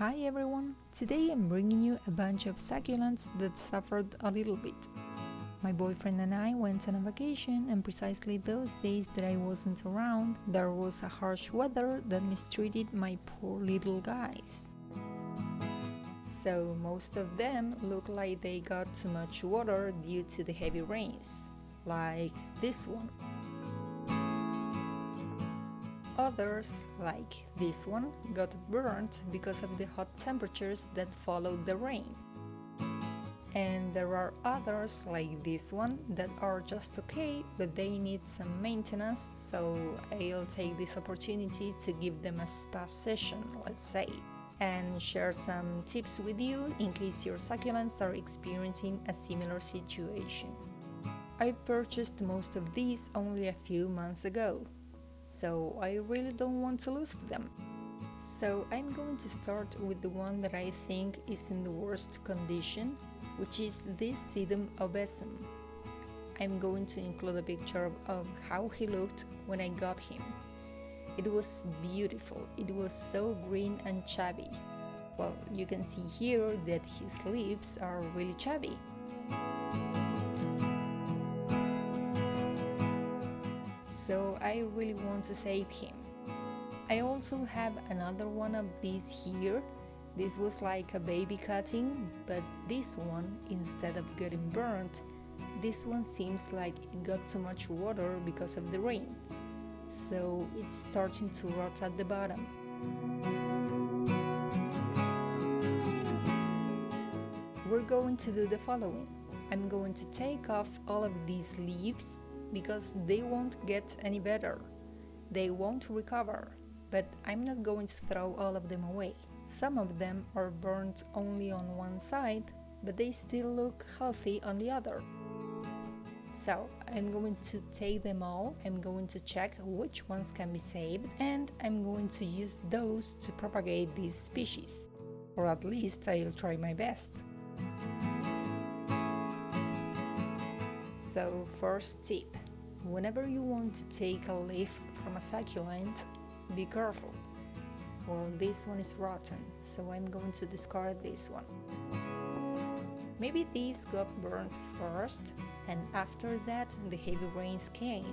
Hi everyone! Today I'm bringing you a bunch of succulents that suffered a little bit. My boyfriend and I went on a vacation, and precisely those days that I wasn't around, there was a harsh weather that mistreated my poor little guys. So most of them look like they got too much water due to the heavy rains, like this one. Others, like this one, got burnt because of the hot temperatures that followed the rain. And there are others, like this one, that are just okay, but they need some maintenance, so I'll take this opportunity to give them a spa session, let's say, and share some tips with you in case your succulents are experiencing a similar situation. I purchased most of these only a few months ago, so I really don't want to lose them. So I'm going to start with the one that I think is in the worst condition, which is this sedum obesum. I'm going to include a picture of how he looked when I got him. It was beautiful, it was so green and chubby. Well, you can see here that his leaves are really chubby. So I really want to save him. I also have another one of these here. This was like a baby cutting, but this one, instead of getting burnt, this one seems like it got too much water because of the rain. So it's starting to rot at the bottom. We're going to do the following. I'm going to take off all of these leaves because they won't get any better. They won't recover, but I'm not going to throw all of them away. Some of them are burnt only on one side, but they still look healthy on the other. So I'm going to take them all, I'm going to check which ones can be saved, and I'm going to use those to propagate these species. Or at least I'll try my best. So first tip, whenever you want to take a leaf from a succulent, be careful. Well, this one is rotten, so I'm going to discard this one. Maybe these got burnt first, and after that the heavy rains came.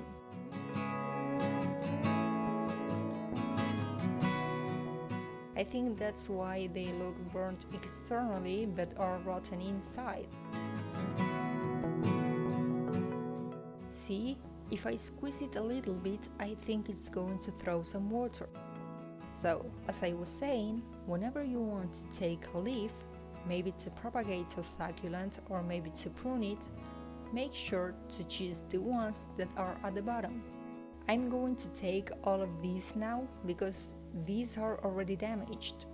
I think that's why they look burnt externally but are rotten inside. See, if I squeeze it a little bit, I think it's going to throw some water. So, as I was saying, whenever you want to take a leaf, maybe to propagate a succulent or maybe to prune it, make sure to choose the ones that are at the bottom. I'm going to take all of these now because these are already damaged.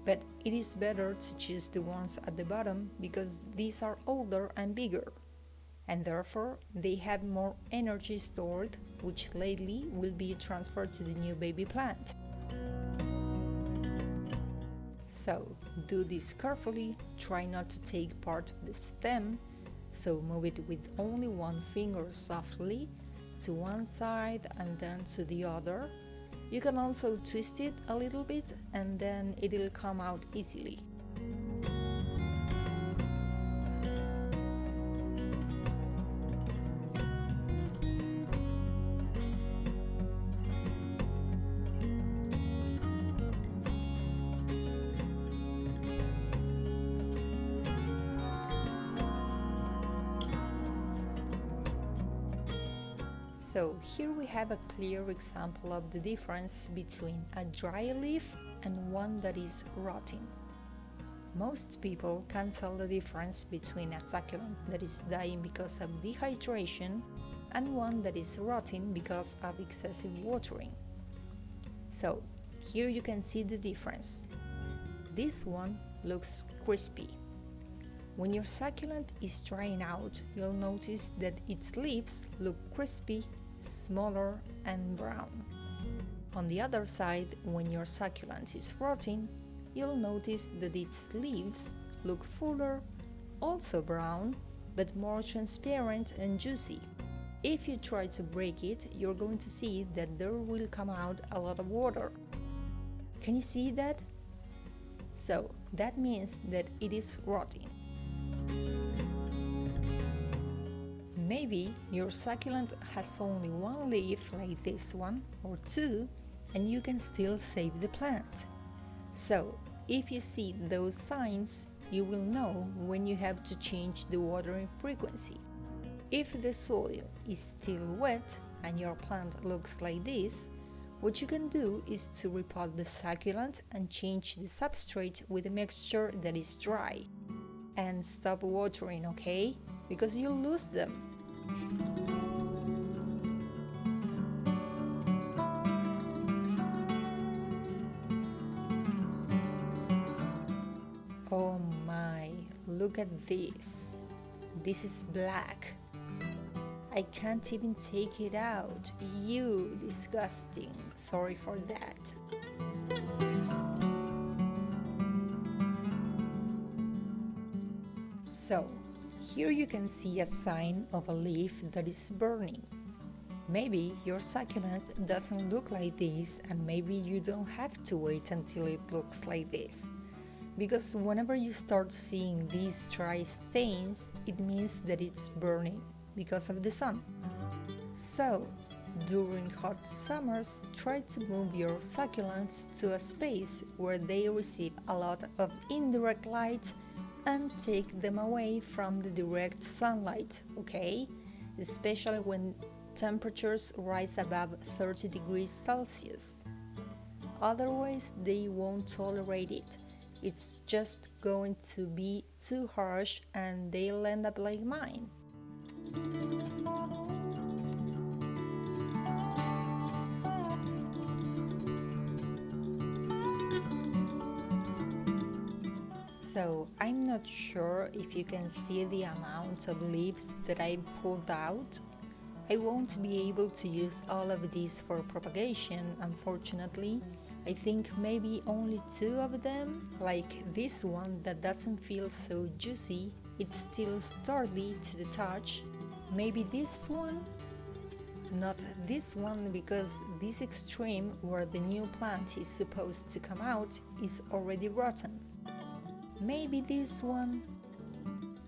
But it is better to choose the ones at the bottom because these are older and bigger, and therefore they have more energy stored, which lately will be transferred to the new baby plant. So do this carefully, try not to take part of the stem, so move it with only one finger softly to one side and then to the other. You can also twist it a little bit and then it'll come out easily. So here we have a clear example of the difference between a dry leaf and one that is rotting. Most people can tell the difference between a succulent that is dying because of dehydration and one that is rotting because of excessive watering. So here you can see the difference. This one looks crispy. When your succulent is drying out, you'll notice that its leaves look crispy, smaller and brown. On the other side, when your succulent is rotting, you'll notice that its leaves look fuller, also brown, but more transparent and juicy. If you try to break it, you're going to see that there will come out a lot of water. Can you see that? So that means that it is rotting. Maybe your succulent has only one leaf like this one or two, and you can still save the plant. So if you see those signs, you will know when you have to change the watering frequency. If the soil is still wet and your plant looks like this, what you can do is to repot the succulent and change the substrate with a mixture that is dry. And stop watering, okay? Because you'll lose them. Oh my, look at this. This is black. I can't even take it out. You disgusting. Sorry for that. So, here you can see a sign of a leaf that is burning. Maybe your succulent doesn't look like this, and maybe you don't have to wait until it looks like this. Because whenever you start seeing these dry stains, it means that it's burning because of the sun. So, during hot summers, try to move your succulents to a space where they receive a lot of indirect light and take them away from the direct sunlight, okay? Especially when temperatures rise above 30 degrees Celsius. Otherwise, they won't tolerate it. It's just going to be too harsh and they'll end up like mine. So I'm not sure if you can see the amount of leaves that I pulled out. I won't be able to use all of these for propagation, unfortunately. I think maybe only 2 of them, like this one that doesn't feel so juicy, it's still sturdy to the touch. Maybe this one? Not this one, because this extreme where the new plant is supposed to come out is already rotten. Maybe this one?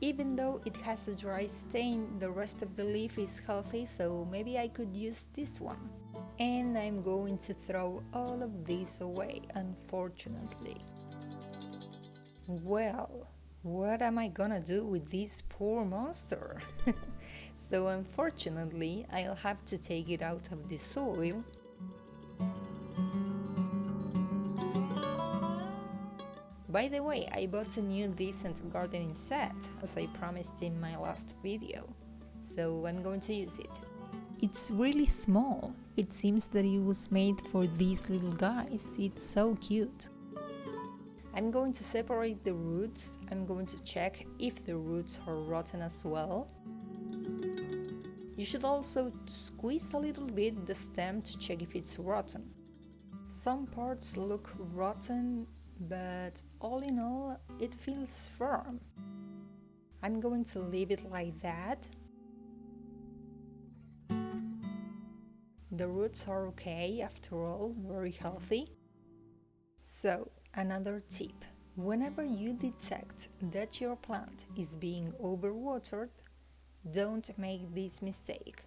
Even though it has a dry stain, the rest of the leaf is healthy, so maybe I could use this one. And I'm going to throw all of these away, unfortunately. Well, what am I gonna do with this poor monster? So unfortunately, I'll have to take it out of the soil. By the way, I bought a new decent gardening set, as I promised in my last video, so I'm going to use it. It's really small. It seems that it was made for these little guys. It's so cute. I'm going to separate the roots. I'm going to check if the roots are rotten as well. You should also squeeze a little bit the stem to check if it's rotten. Some parts look rotten, but all in all, it feels firm. I'm going to leave it like that. The roots are okay, after all, very healthy. So, another tip. Whenever you detect that your plant is being overwatered, don't make this mistake.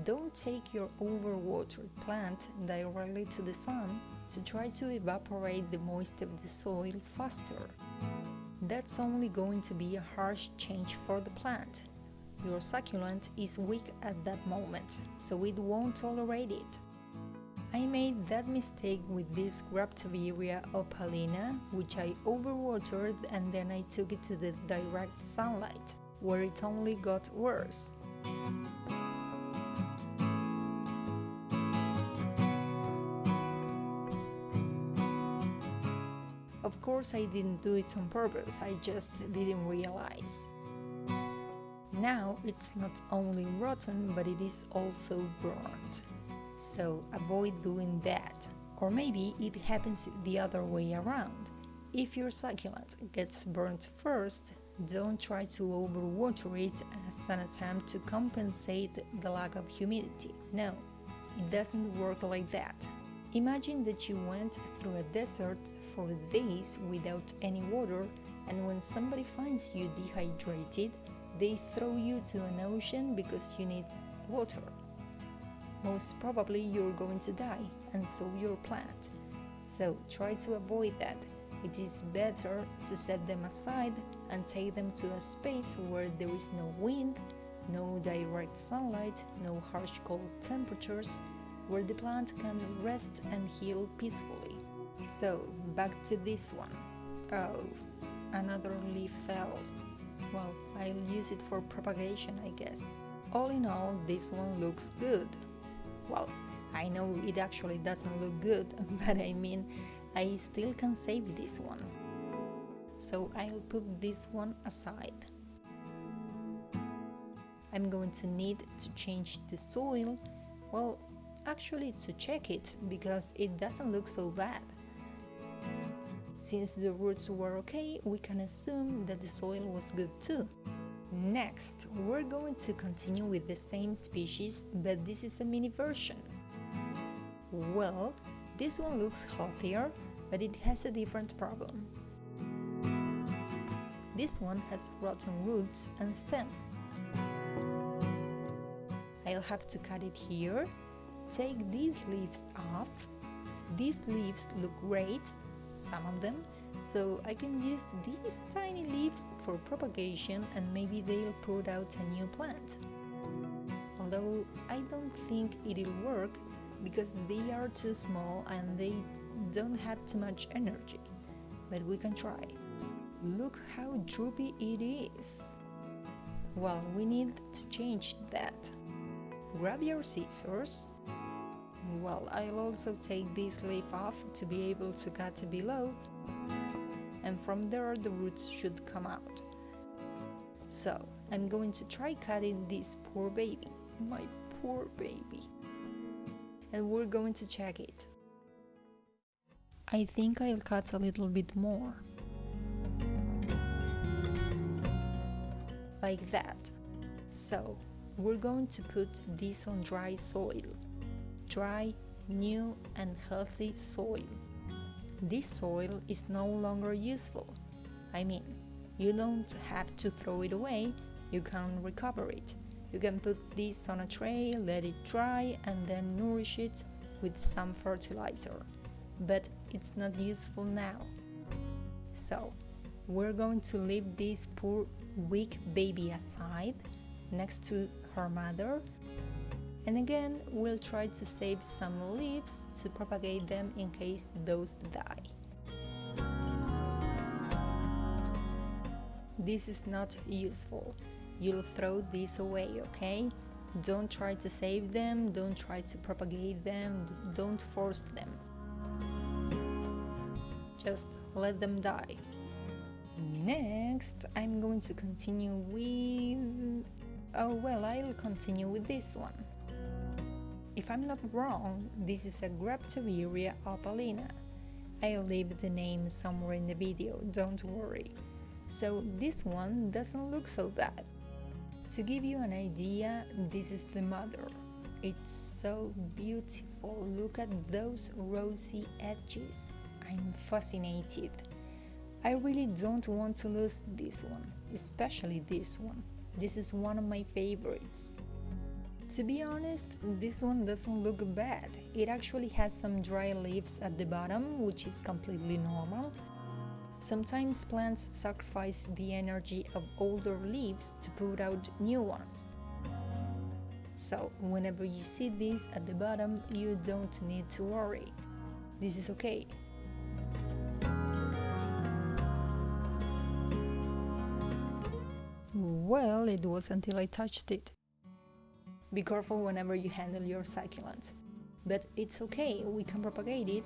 Don't take your overwatered plant directly to the sun to try to evaporate the moisture of the soil faster. That's only going to be a harsh change for the plant. Your succulent is weak at that moment, so it won't tolerate it. I made that mistake with this Graptoveria opalina, which I overwatered and then I took it to the direct sunlight, where it only got worse. Of course, I didn't do it on purpose, I just didn't realize. Now it's not only rotten, but it is also burnt. So avoid doing that. Or maybe it happens the other way around. If your succulent gets burnt first, don't try to overwater it as an attempt to compensate the lack of humidity. No, it doesn't work like that. Imagine that you went through a desert for days without any water, and when somebody finds you dehydrated, they throw you to an ocean because you need water. Most probably you're going to die, and so your plant. So try to avoid that. It is better to set them aside and take them to a space where there is no wind, no direct sunlight, no harsh cold temperatures, where the plant can rest and heal peacefully. So back to this one. Oh, another leaf fell. Well, I'll use it for propagation, I guess. All in all, this one looks good. Well, I know it actually doesn't look good, but I mean, I still can save this one. So I'll put this one aside. I'm going to need to change the soil, well, actually to check it, because it doesn't look so bad. Since the roots were okay, we can assume that the soil was good too. Next, we're going to continue with the same species, but this is a mini version. Well, this one looks healthier, but it has a different problem. This one has rotten roots and stem. I'll have to cut it here, take these leaves off. These leaves look great, some of them, so I can use these tiny leaves for propagation and maybe they'll put out a new plant. Although I don't think it'll work because they are too small and they don't have too much energy, but we can try. Look how droopy it is. Well, we need to change that. Grab your scissors. Well, I'll also take this leaf off to be able to cut below, and from there the roots should come out. So I'm going to try cutting this poor baby, my poor baby, and we're going to check it. I think I'll cut a little bit more, like that. So we're going to put this on dry soil. Dry, new and healthy soil. This soil is no longer useful. I mean, you don't have to throw it away, you can recover it. You can put this on a tray, let it dry and then nourish it with some fertilizer. But it's not useful now. So, we're going to leave this poor weak baby aside next to her mother, and again we'll try to save some leaves to propagate them in case those die. This is not useful. You'll throw these away, okay? Don't try to save them, don't try to propagate them, don't force them. Just let them die. Next, I'm going to continue with... I'll continue with this one. If I'm not wrong, this is a Graptoveria opalina. I'll leave the name somewhere in the video, don't worry. So this one doesn't look so bad. To give you an idea, this is the mother. It's so beautiful, look at those rosy edges. I'm fascinated. I really don't want to lose this one, especially this one. This is one of my favorites. To be honest, this one doesn't look bad. It actually has some dry leaves at the bottom, which is completely normal. Sometimes plants sacrifice the energy of older leaves to put out new ones. So, whenever you see this at the bottom, you don't need to worry. This is okay. Well, it was until I touched it. Be careful whenever you handle your succulent. But it's okay, we can propagate it.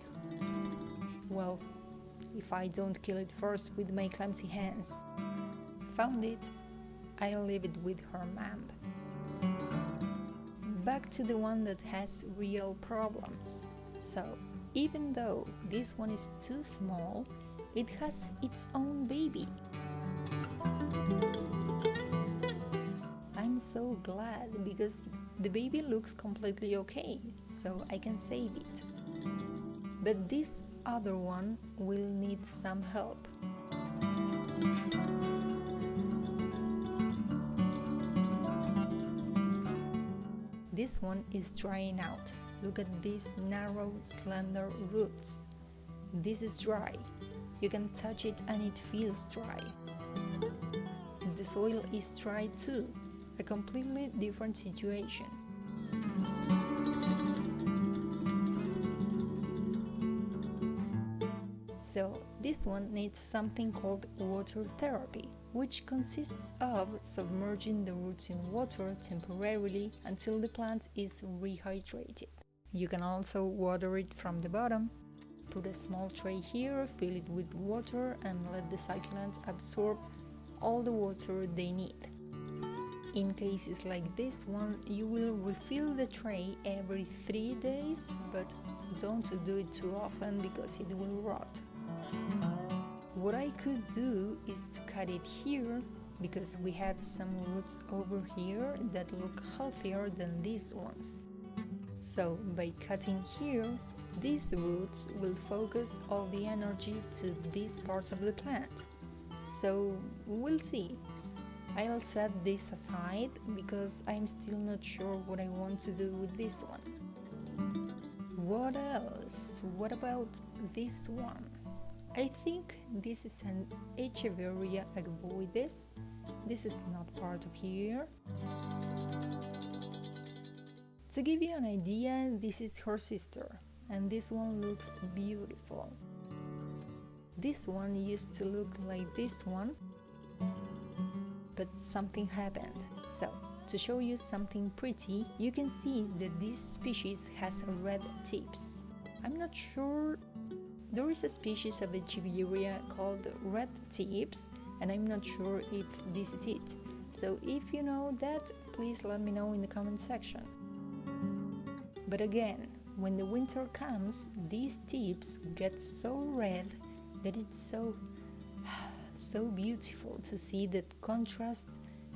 Well, if I don't kill it first with my clumsy hands. Found it. I'll leave it with her mom. Back to the one that has real problems. So, even though this one is too small, it has its own baby. I'm so glad because the baby looks completely okay, so I can save it. But this other one will need some help. This one is drying out. Look at these narrow, slender roots. This is dry. You can touch it and it feels dry. The soil is dry too, a completely different situation. So this one needs something called water therapy, which consists of submerging the roots in water temporarily until the plant is rehydrated. You can also water it from the bottom. Put a small tray here, fill it with water and let the succulents absorb all the water they need. In cases like this one, you will refill the tray every 3 days, but don't do it too often because it will rot. What I could do is to cut it here, because we have some roots over here that look healthier than these ones. So by cutting here, these roots will focus all the energy to these parts of the plant. So we'll see. I'll set this aside because I'm still not sure what I want to do with this one. What else? What about this one? I think this is an Echeveria agvoides. This is not part of here. To give you an idea, this is her sister, and this one looks beautiful. This one used to look like this one, but something happened. So, to show you something pretty, you can see that this species has red tips. I'm not sure. There is a species of Echeveria called red tips, and I'm not sure if this is it. So if you know that, please let me know in the comment section. But again, when the winter comes, these tips get so red that it's so beautiful to see that contrast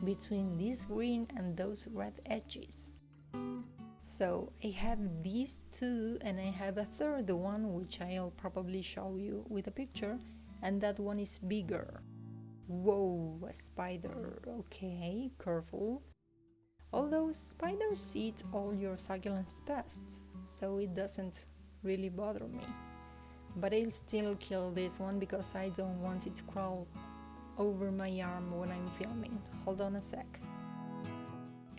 between this green and those red edges. So I have these two, and I have a third one which I'll probably show you with a picture, and that one is bigger. Whoa, a spider. Okay, careful. Although spiders eat all your succulents pests, so it doesn't really bother me. But I'll still kill this one because I don't want it to crawl over my arm when I'm filming. Hold on a sec.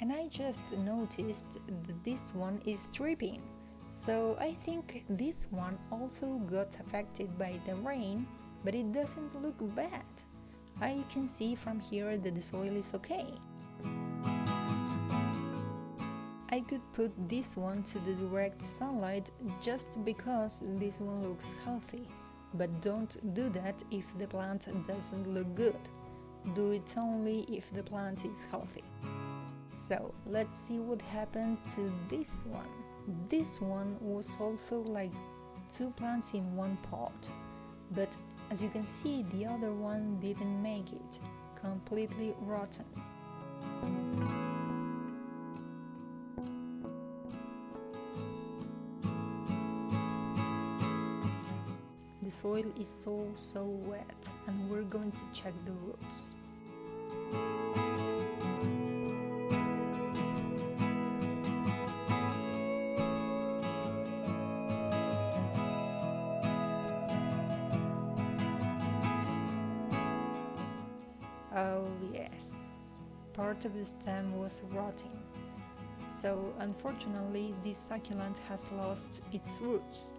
And I just noticed that this one is dripping, so I think this one also got affected by the rain, but it doesn't look bad. I can see from here that the soil is okay. I could put this one to the direct sunlight just because this one looks healthy, but don't do that if the plant doesn't look good. Do it only if the plant is healthy. So let's see what happened to this one. This one was also like two plants in one pot, but as you can see, the other one didn't make it, completely rotten. The soil is so wet, and we're going to check the roots. Oh yes, part of the stem was rotting. So unfortunately this succulent has lost its roots.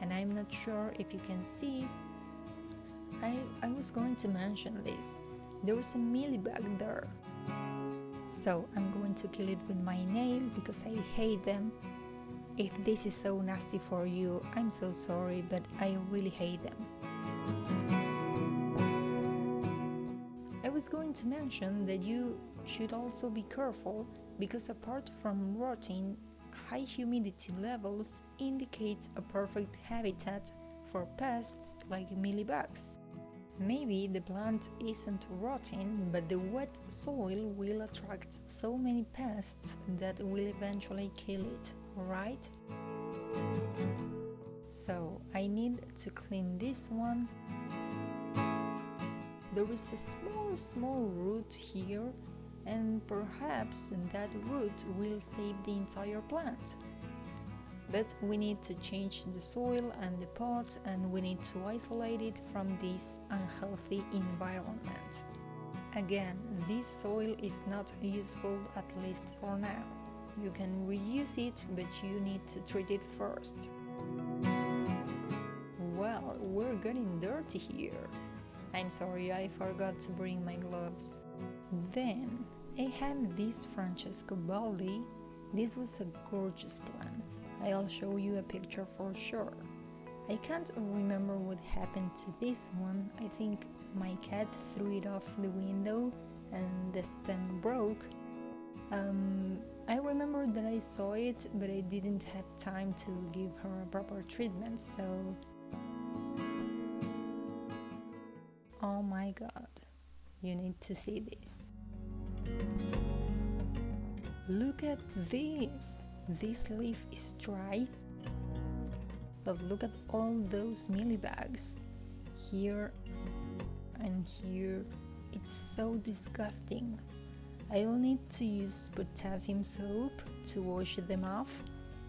And I'm not sure if you can see, I was going to mention this. There is a mealybug there. So I'm going to kill it with my nail because I hate them. If this is so nasty for you, I'm so sorry, but I really hate them. I was going to mention that you should also be careful because apart from rotting, high humidity levels indicate a perfect habitat for pests like mealybugs. Maybe the plant isn't rotting, but the wet soil will attract so many pests that will eventually kill it, right? So I need to clean this one. There is a small root here, and perhaps that root will save the entire plant. But we need to change the soil and the pot, and we need to isolate it from this unhealthy environment. Again, this soil is not useful, at least for now. You can reuse it, but you need to treat it first. Well, we're getting dirty here. I'm sorry, I forgot to bring my gloves. Then I have this Francesco Baldi. This was a gorgeous plant. I'll show you a picture for sure. I can't remember what happened to this one. I think my cat threw it off the window and the stem broke. I remember that I saw it, but I didn't have time to give her a proper treatment, so... Oh my god, you need to see this. Look at this! This leaf is dry, but look at all those mealybugs. Here and here, it's so disgusting. I'll need to use potassium soap to wash them off,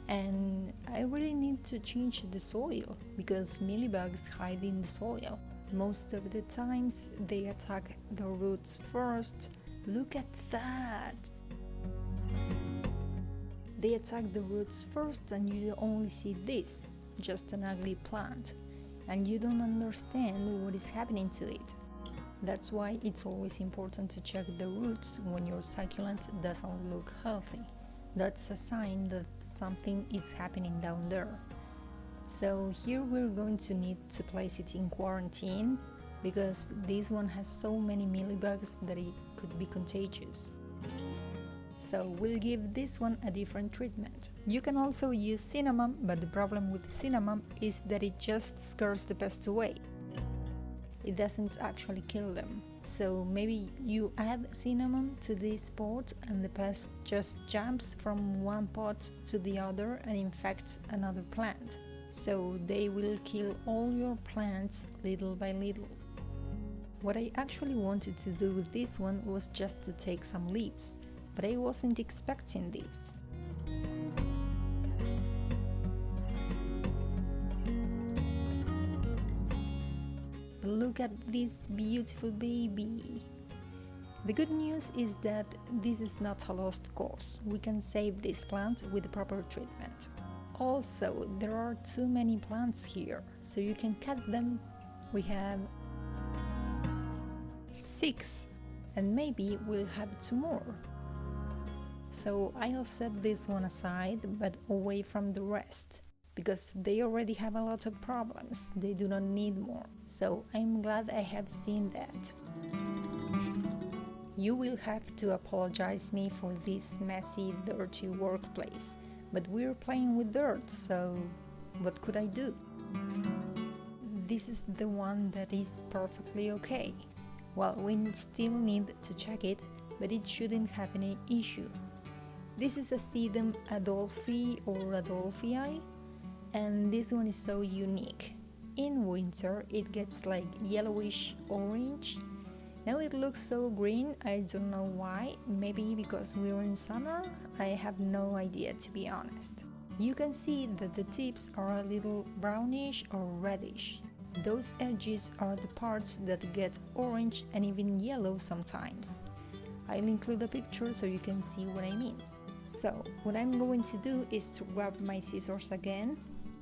and I really need to change the soil because mealybugs hide in the soil. Most of the times they attack the roots first. Look at that! They attack the roots first and you only see this, just an ugly plant, and you don't understand what is happening to it. That's why it's always important to check the roots when your succulent doesn't look healthy. That's a sign that something is happening down there. So here we're going to need to place it in quarantine because this one has so many mealybugs that it could be contagious. So we'll give this one a different treatment. You can also use cinnamon, but the problem with cinnamon is that it just scares the pests away. It doesn't actually kill them. So maybe you add cinnamon to this pot and the pest just jumps from one pot to the other and infects another plant. So they will kill all your plants little by little. What I actually wanted to do with this one was just to take some leaves, but I wasn't expecting this. Look at this beautiful baby. The good news is that this is not a lost cause. We can save this plant with the proper treatment. Also, there are too many plants here, so you can cut them. We have 6, and maybe we'll have 2 more. So I'll set this one aside, but away from the rest, because they already have a lot of problems. They do not need more. So I'm glad I have seen that. You will have to apologize me for this messy, dirty workplace. But we're playing with dirt, so what could I do? This is the one that is perfectly okay. Well, we still need to check it, but it shouldn't have any issue. This is a Sedum Adolphi or Adolphii, and this one is so unique. In winter it gets like yellowish orange. Now it looks so green, I don't know why, maybe because we're in summer? I have no idea, to be honest. You can see that the tips are a little brownish or reddish. Those edges are the parts that get orange and even yellow sometimes. I'll include a picture so you can see what I mean. So, what I'm going to do is to grab my scissors again.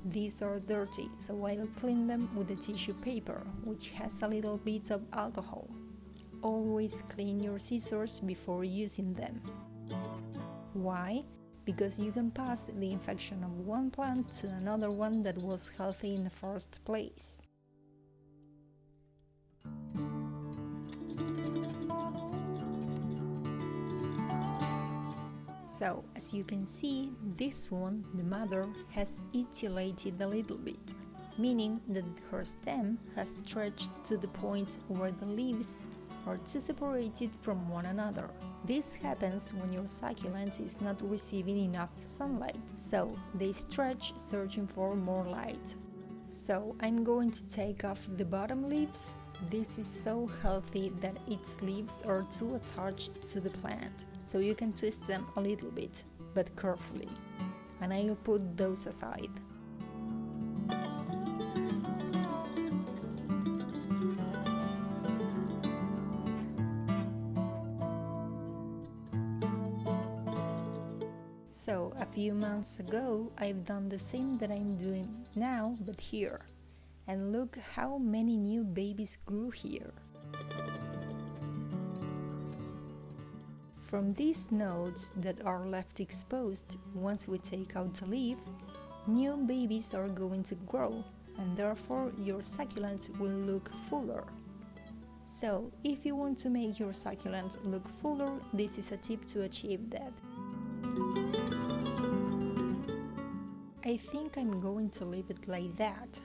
These are dirty, so I'll clean them with a tissue paper, which has a little bit of alcohol. Always clean your scissors before using them. Why? Because you can pass the infection of one plant to another one that was healthy in the first place. So, as you can see, this one, the mother, has etiolated a little bit, meaning that her stem has stretched to the point where the leaves are too separated from one another. This happens when your succulent is not receiving enough sunlight, so they stretch searching for more light. So I'm going to take off the bottom leaves. This is so healthy that its leaves are too attached to the plant, so you can twist them a little bit, but carefully. And I'll put those aside. So a few months ago, I've done the same that I'm doing now, but here. And look how many new babies grew here. From these nodes that are left exposed once we take out the leaf, new babies are going to grow, and therefore your succulent will look fuller. So, if you want to make your succulent look fuller, this is a tip to achieve that. I think I'm going to leave it like that.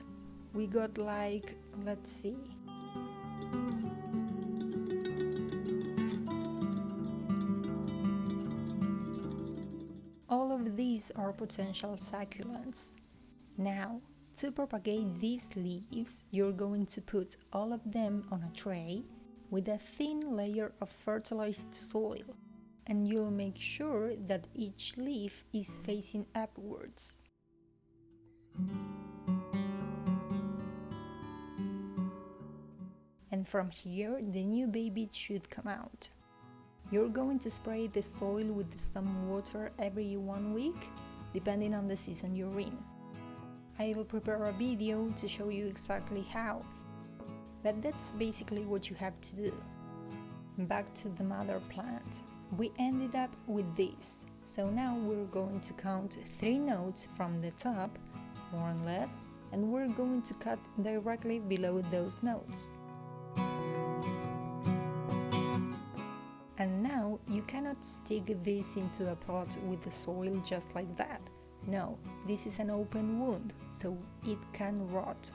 We got like, let's see. All of these are potential succulents. Now, to propagate these leaves, you're going to put all of them on a tray with a thin layer of fertilized soil, and you'll make sure that each leaf is facing upwards. And from here, the new baby should come out. You're going to spray the soil with some water every 1 week, depending on the season you're in. I'll prepare a video to show you exactly how, but that's basically what you have to do. Back to the mother plant. We ended up with this, so now we're going to count 3 nodes from the top, more or less, and we're going to cut directly below those nodes. And now you cannot stick this into a pot with the soil just like that. No, this is an open wound, so it can rot.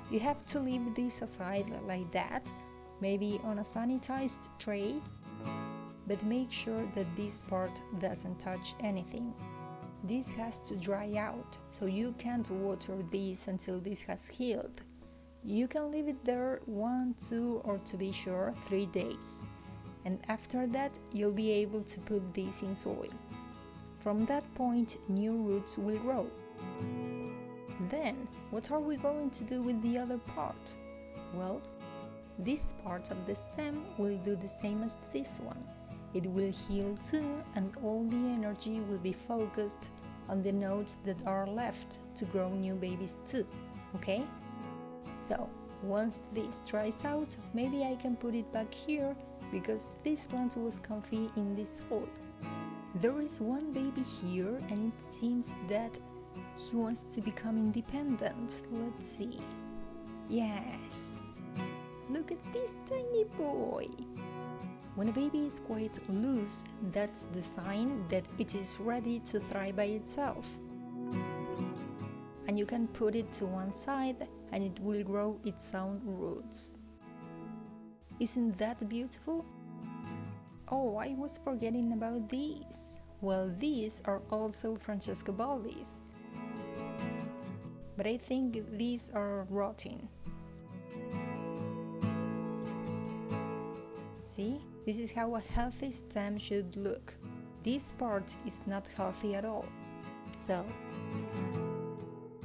You have to leave this aside like that, maybe on a sanitized tray, but make sure that this part doesn't touch anything. This has to dry out, so you can't water this until this has healed. You can leave it there 1, 2, or to be sure, 3 days. And after that, you'll be able to put this in soil. From that point, new roots will grow. Then, what are we going to do with the other part? Well, this part of the stem will do the same as this one. It will heal too, and all the energy will be focused on the nodes that are left to grow new babies too, okay? So, once this dries out, maybe I can put it back here, because this plant was comfy in this soil. There is one baby here, and it seems that he wants to become independent. Let's see. Yes! Look at this tiny boy! When a baby is quite loose, that's the sign that it is ready to thrive by itself. And you can put it to one side, and it will grow its own roots. Isn't that beautiful? Oh, I was forgetting about these. Well, these are also Francesca Balbis. But I think these are rotting. See? This is how a healthy stem should look. This part is not healthy at all. So,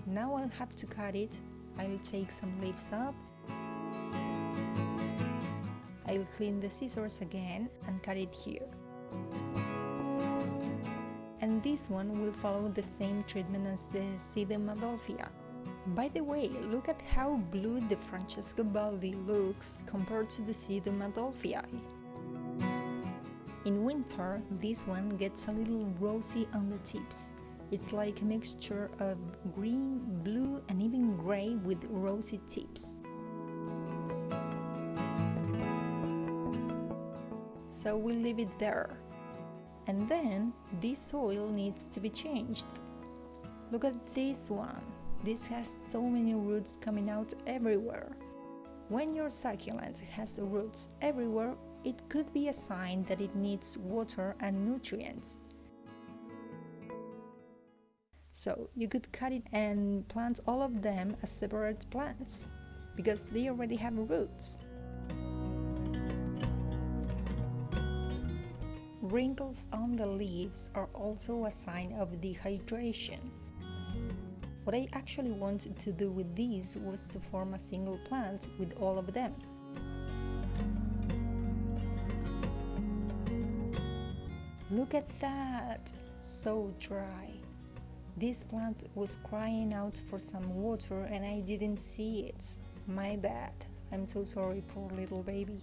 now I'll have to cut it. I'll take some leaves up. I'll clean the scissors again and cut it here. And this one will follow the same treatment as the Sedum Adolphia. By the way, look at how blue the Francesca Baldi looks compared to the Sedum Adolphia. In winter, this one gets a little rosy on the tips. It's like a mixture of green, blue, and even gray with rosy tips. So we'll leave it there. And then this soil needs to be changed. Look at this one. This has so many roots coming out everywhere. When your succulent has roots everywhere, it could be a sign that it needs water and nutrients. So you could cut it and plant all of them as separate plants because they already have roots. Wrinkles on the leaves are also a sign of dehydration. What I actually wanted to do with these was to form a single plant with all of them. Look at that! So dry. This plant was crying out for some water and I didn't see it. My bad. I'm so sorry, poor little baby.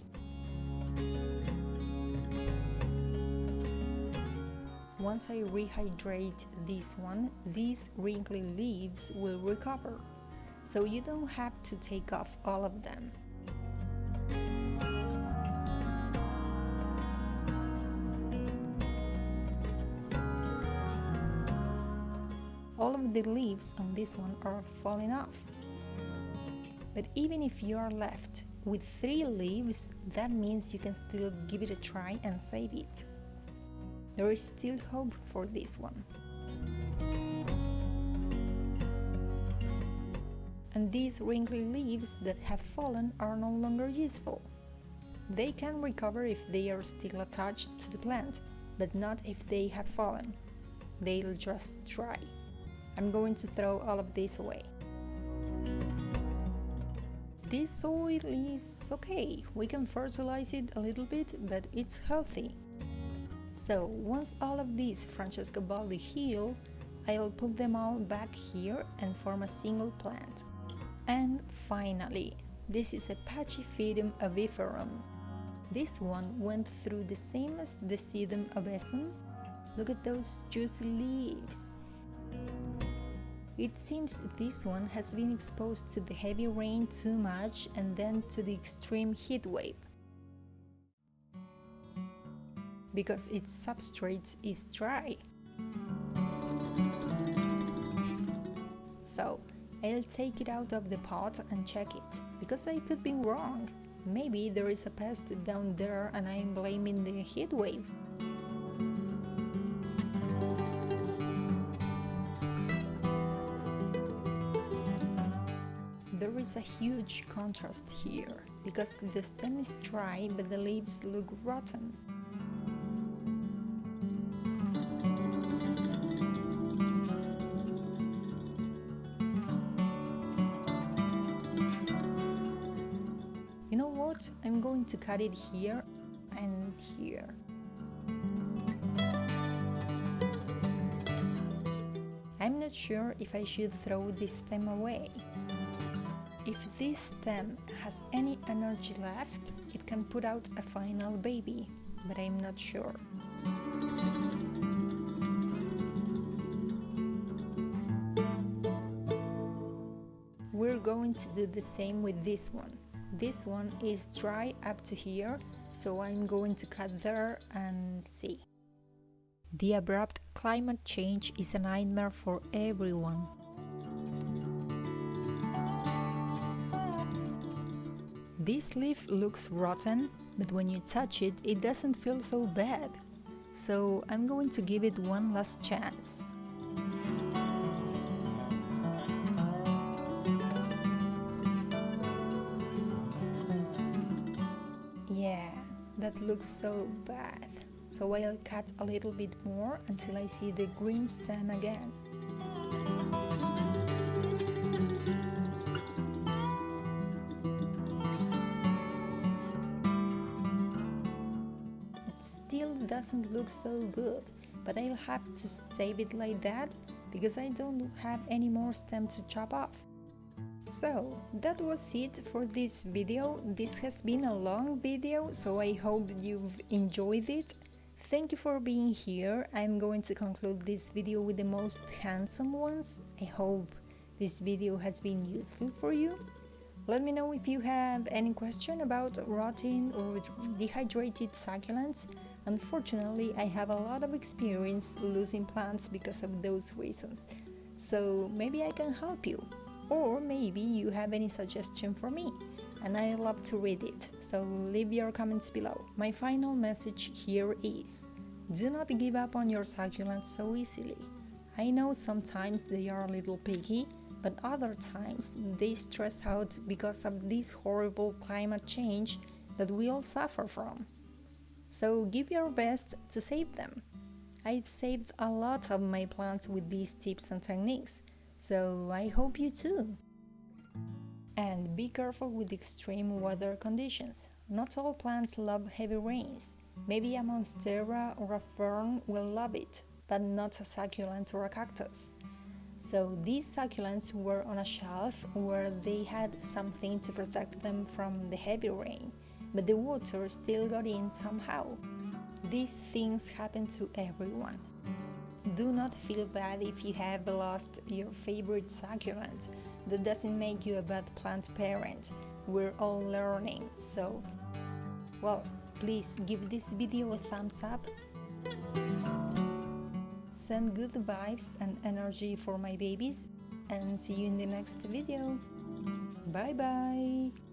Once I rehydrate this one, these wrinkly leaves will recover, so you don't have to take off all of them. All of the leaves on this one are falling off. But even if you are left with 3 leaves, that means you can still give it a try and save it. There is still hope for this one. And these wrinkly leaves that have fallen are no longer useful. They can recover if they are still attached to the plant, but not if they have fallen. They'll just dry. I'm going to throw all of this away. This soil is okay. We can fertilize it a little bit, but it's healthy. So once all of these Francesca baldi heal, I'll put them all back here and form a single plant. And finally, this is a Pachyphyllum aviferum. This one went through the same as the Sedum obesum. Look at those juicy leaves. It seems this one has been exposed to the heavy rain too much and then to the extreme heat wave, because its substrate is dry. So I'll take it out of the pot and check it, because I could be wrong. Maybe there is a pest down there and I'm blaming the heat wave. There is a huge contrast here, because the stem is dry but the leaves look rotten. You know what? I'm going to cut it here and here. I'm not sure if I should throw this stem away. If this stem has any energy left, it can put out a final baby, but I'm not sure. We're going to do the same with this one. This one is dry up to here, so I'm going to cut there and see. The abrupt climate change is a nightmare for everyone. This leaf looks rotten, but when you touch it, it doesn't feel so bad. So I'm going to give it one last chance. Yeah, that looks so bad. So I'll cut a little bit more until I see the green stem again. Still doesn't look so good, but I'll have to save it like that because I don't have any more stem to chop off. So that was it for this video. This has been a long video, so I hope you've enjoyed it. Thank you for being here. I'm going to conclude this video with the most handsome ones. I hope this video has been useful for you. Let me know if you have any question about rotting or dehydrated succulents. Unfortunately, I have a lot of experience losing plants because of those reasons, so maybe I can help you, or maybe you have any suggestion for me, and I love to read it, so leave your comments below. My final message here is, do not give up on your succulents so easily. I know sometimes they are a little picky, but other times they stress out because of this horrible climate change that we all suffer from. So give your best to save them. I've saved a lot of my plants with these tips and techniques, so I hope you too. And be careful with extreme weather conditions. Not all plants love heavy rains. Maybe a monstera or a fern will love it, but not a succulent or a cactus. So these succulents were on a shelf where they had something to protect them from the heavy rain, but the water still got in somehow. These things happen to everyone. Do not feel bad if you have lost your favorite succulent. That doesn't make you a bad plant parent. We're all learning, so, well, please give this video a thumbs up. Send good vibes and energy for my babies, and see you in the next video. Bye bye!